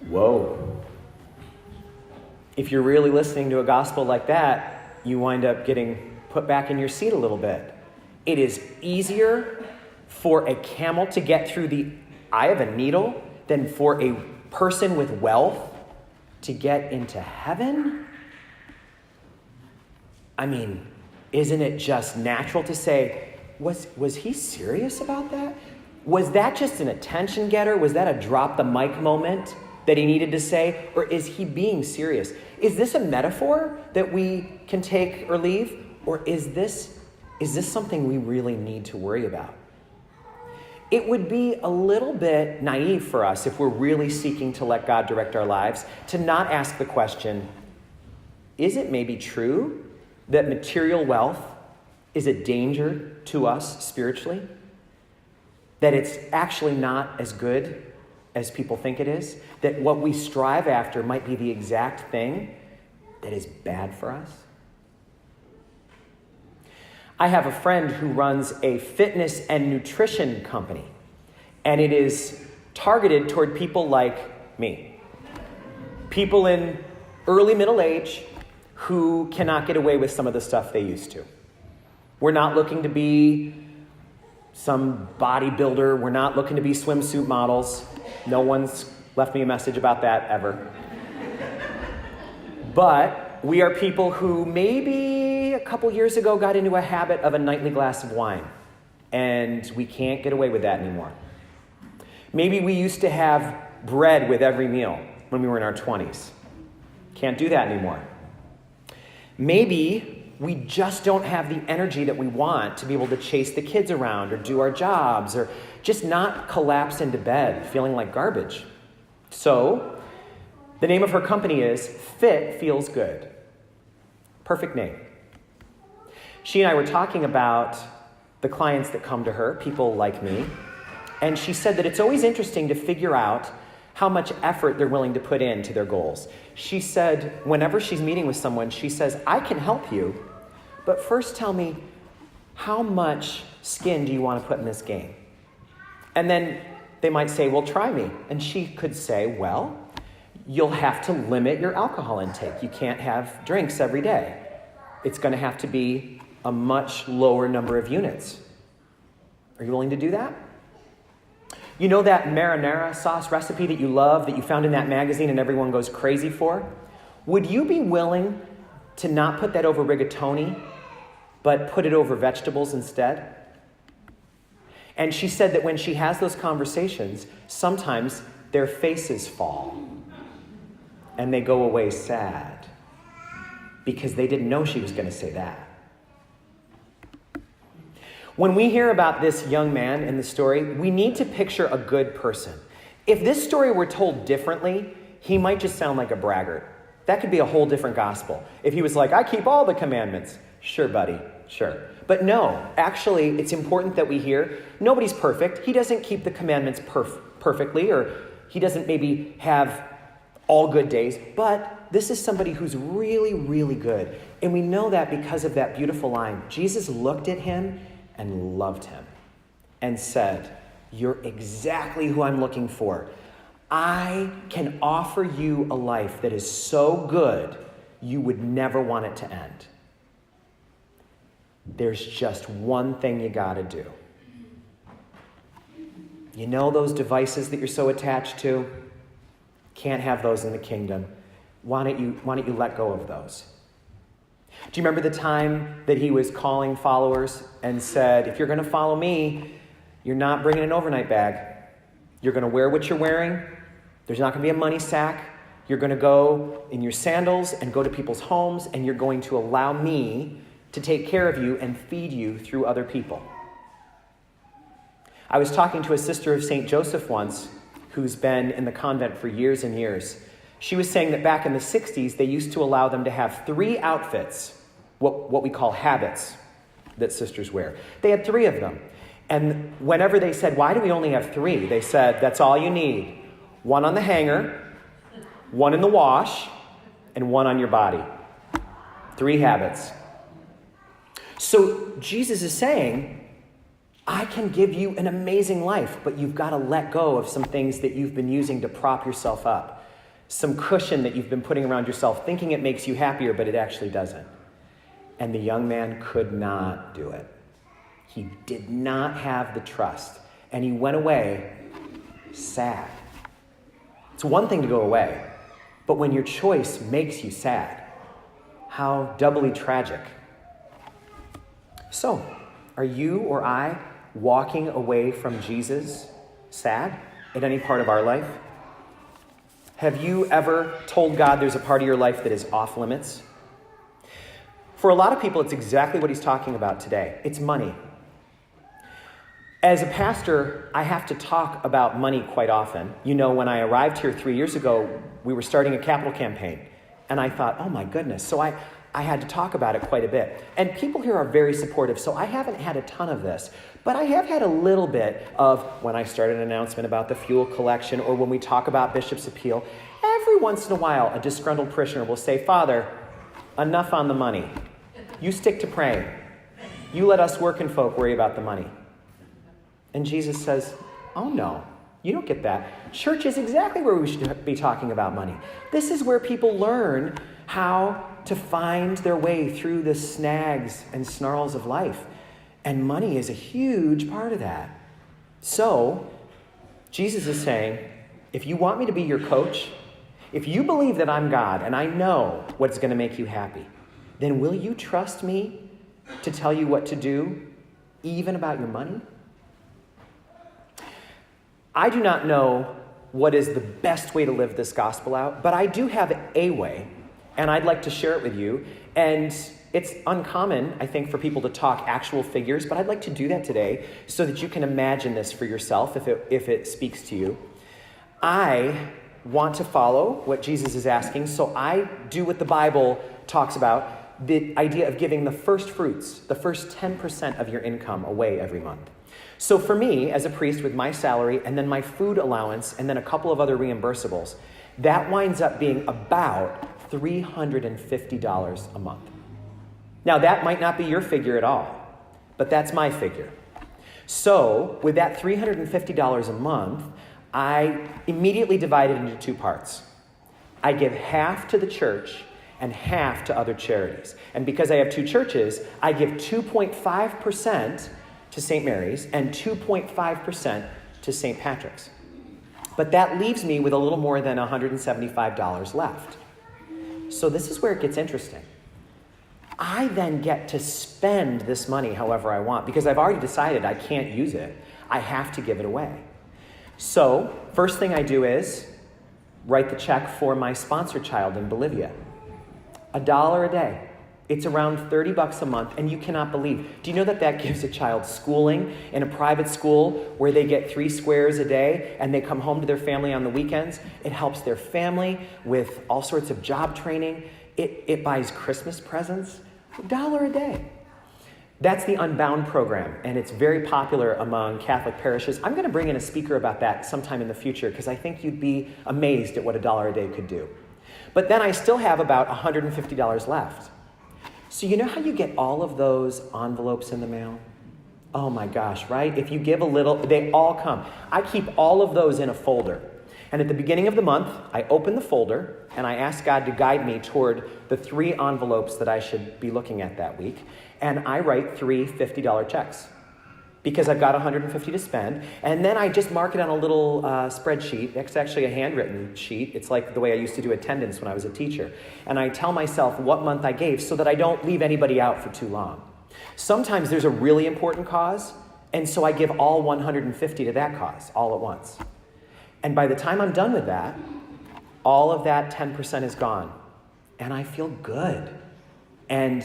Whoa. If you're really listening to a gospel like that, you wind up getting put back in your seat a little bit. It is easier for a camel to get through the eye of a needle than for a person with wealth to get into heaven? I mean, isn't it just natural to say, was he serious about that? Was that just an attention getter? Was that a drop the mic moment that he needed to say? Or is he being serious? Is this a metaphor that we can take or leave? Or is this something we really need to worry about? It would be a little bit naive for us if we're really seeking to let God direct our lives to not ask the question, is it maybe true that material wealth is a danger to us spiritually? That it's actually not as good as people think it is? That what we strive after might be the exact thing that is bad for us? I have a friend who runs a fitness and nutrition company, and it is targeted toward people like me. People in early middle age who cannot get away with some of the stuff they used to. We're not looking to be some bodybuilder. We're not looking to be swimsuit models. No one's left me a message about that ever. But we are people who maybe a couple years ago got into a habit of a nightly glass of wine, and we can't get away with that anymore. Maybe we used to have bread with every meal when we were in our 20s. Can't do that anymore. Maybe we just don't have the energy that we want to be able to chase the kids around or do our jobs or just not collapse into bed feeling like garbage. So, the name of her company is Fit Feels Good. Perfect name. She and I were talking about the clients that come to her, people like me, and she said that it's always interesting to figure out how much effort they're willing to put into their goals. She said, whenever she's meeting with someone, she says, I can help you, but first tell me, how much skin do you want to put in this game? And then they might say, well, try me. And she could say, well, you'll have to limit your alcohol intake. You can't have drinks every day. It's going to have to be a much lower number of units. Are you willing to do that? You know that marinara sauce recipe that you love, that you found in that magazine and everyone goes crazy for? Would you be willing to not put that over rigatoni, but put it over vegetables instead? And she said that when she has those conversations, sometimes their faces fall and they go away sad because they didn't know she was going to say that. When we hear about this young man in the story, we need to picture a good person. If this story were told differently, he might just sound like a braggart. That could be a whole different gospel. If he was like, I keep all the commandments. Sure, buddy, sure. But no, actually, it's important that we hear nobody's perfect. He doesn't keep the commandments perfectly, or he doesn't maybe have all good days, but this is somebody who's really, really good. And we know that because of that beautiful line. Jesus looked at him and loved him and said, you're exactly who I'm looking for. I can offer you a life that is so good, you would never want it to end. There's just one thing you got to do. You know those devices that you're so attached to? Can't have those in the kingdom. Why don't you let go of those? Do you remember the time that he was calling followers and said, if you're going to follow me, you're not bringing an overnight bag. You're going to wear what you're wearing. There's not going to be a money sack. You're going to go in your sandals and go to people's homes, and you're going to allow me to take care of you and feed you through other people. I was talking to a sister of St. Joseph once who's been in the convent for years and years. She was saying that back in the 60s, they used to allow them to have 3 outfits, what we call habits, that sisters wear. They had 3 of them. And whenever they said, why do we only have 3? They said, that's all you need. 1 on the hanger, 1 in the wash, and 1 on your body. 3 habits. So Jesus is saying, I can give you an amazing life, but you've got to let go of some things that you've been using to prop yourself up. some cushion that you've been putting around yourself, thinking it makes you happier, but it actually doesn't. And the young man could not do it. He did not have the trust, and he went away sad. It's one thing to go away, but when your choice makes you sad, how doubly tragic. So, are you or I walking away from Jesus sad at any part of our life? Have you ever told God there's a part of your life that is off limits? For a lot of people, it's exactly what he's talking about today. It's money. As a pastor, I have to talk about money quite often. You know, when I arrived here 3 years ago, we were starting a capital campaign. And I thought, oh my goodness. So I had to talk about it quite a bit. And people here are very supportive, so I haven't had a ton of this. But I have had a little bit of when I started an announcement about the fuel collection or when we talk about Bishop's Appeal. Every once in a while, a disgruntled parishioner will say, Father, enough on the money. You stick to praying. You let us working folk worry about the money. And Jesus says, oh no, you don't get that. Church is exactly where we should be talking about money. This is where people learn how to find their way through the snags and snarls of life. And money is a huge part of that. So, Jesus is saying, if you want me to be your coach, if you believe that I'm God and I know what's going to make you happy, then will you trust me to tell you what to do, even about your money? I do not know what is the best way to live this gospel out, but I do have a way, and I'd like to share it with you. And it's uncommon, I think, for people to talk actual figures, but I'd like to do that today so that you can imagine this for yourself if it speaks to you. I want to follow what Jesus is asking, so I do what the Bible talks about, the idea of giving the first fruits, the first 10% of your income away every month. So for me, as a priest with my salary and then my food allowance and then a couple of other reimbursables, that winds up being about $350 a month. Now, that might not be your figure at all, but that's my figure. So with that $350 a month, I immediately divide it into two parts. I give half to the church and half to other charities. And because I have two churches, I give 2.5% to St. Mary's and 2.5% to St. Patrick's. But that leaves me with a little more than $175 left. So this is where it gets interesting. I then get to spend this money however I want because I've already decided I can't use it. I have to give it away. So first thing I do is write the check for my sponsor child in Bolivia. $1 a day. It's around $30 a month, and you cannot believe. Do you know that gives a child schooling in a private school where they get 3 squares a day and they come home to their family on the weekends? It helps their family with all sorts of job training. It buys Christmas presents. $1 a day. That's the Unbound program, and it's very popular among Catholic parishes. I'm going to bring in a speaker about that sometime in the future because I think you'd be amazed at what $1 a day could do. But then I still have about $150 left. So you know how you get all of those envelopes in the mail? Oh my gosh, right? If you give a little, they all come. I keep all of those in a folder. And at the beginning of the month, I open the folder and I ask God to guide me toward the 3 envelopes that I should be looking at that week. And I write 3 $50 checks because I've got $150 to spend. And then I just mark it on a little spreadsheet. It's actually a handwritten sheet. It's like the way I used to do attendance when I was a teacher. And I tell myself what month I gave so that I don't leave anybody out for too long. Sometimes there's a really important cause, and so I give all $150 to that cause all at once. And by the time I'm done with that, all of that 10% is gone. And I feel good. And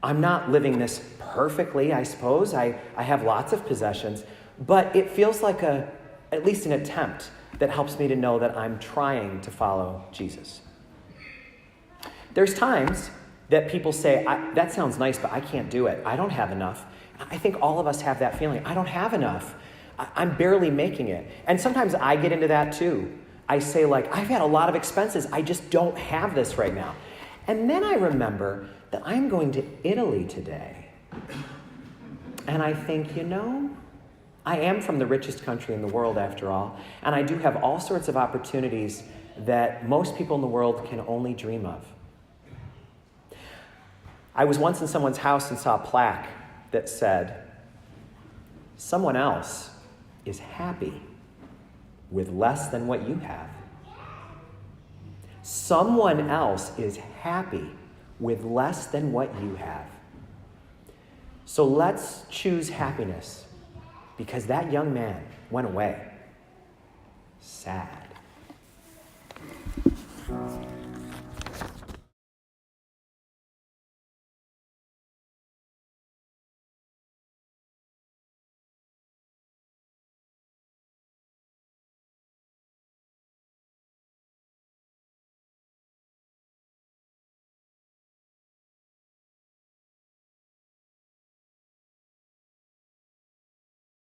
I'm not living this perfectly, I suppose. I have lots of possessions, but it feels like at least an attempt that helps me to know that I'm trying to follow Jesus. There's times that people say, that sounds nice, but I can't do it. I don't have enough. I think all of us have that feeling. I don't have enough. I'm barely making it. And sometimes I get into that too. I say I've had a lot of expenses. I just don't have this right now. And then I remember that I'm going to Italy today. And I think, I am from the richest country in the world after all. And I do have all sorts of opportunities that most people in the world can only dream of. I was once in someone's house and saw a plaque that said, "Someone else is happy with less than what you have." Someone else is happy with less than what you have. So let's choose happiness, because that young man went away sad.